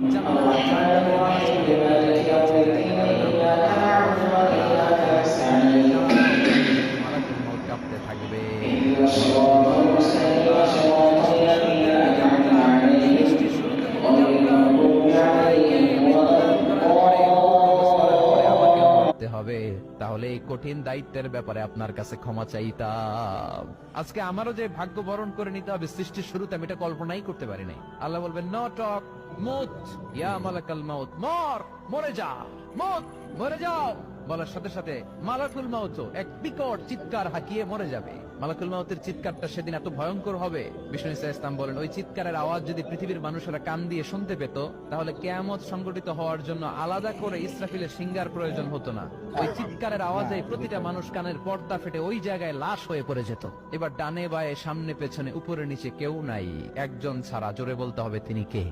জান্নাত জাহান্নামের মাঝখানে একটা জায়গা আছে, জায়গাটার নাম হলো মালাকুল মউত কাঁপতে থাকবে। মালাকুল মউত বলবে, আল্লাহ সৃষ্টির শুরুতে আমি জানতাম, সৃষ্টির শুরুতে আমি জানতাম সবাইকে মৃত্যুদান করার পরে, রূহ কবজ করার পরে আমাকেও মরতে হবে। তাহলে এই কঠিন দায়িত্বের ব্যাপারে আপনার কাছে ক্ষমা চাইতাম। আজকে আমারও যে ভাগ্য বরণ করে নিতে হবে সৃষ্টির শুরুতে, আমি এটা কল্পনাই করতে পারি নাই। আল্লাহ বলবেন, নো টক, মুত ইয়া মালাকাল মাউত, মরে যা, মুত মরে যাও। বলার সাথে সাথে মালাকুল মাউত এক বিকট চিৎকার হাঁকিয়ে মরে যাবে। মালাকুল মাউতের চিৎকারটা সেদিন এত ভয়ঙ্কর হবে, বিষ্ণু ইসা ইসলাম বলেন, ওই চিৎকারের আওয়াজ যদি পৃথিবীর মানুষেরা কান দিয়ে শুনতে পেত, তাহলে কিয়ামত সংগঠিত হওয়ার জন্য আলাদা করে ইসরাফিলের সিঙ্গার প্রয়োজন হতো না। ওই চিৎকারের আওয়াজে প্রতিটা মানুষ কানের পর্দা ফেটে ওই জায়গায় লাশ হয়ে পড়ে যেত। এবার ডানে বায়ে সামনে পেছনে উপরে নিচে কেউ নাই, একজন ছাড়া। জোরে বলতে হবে, তিনি কে?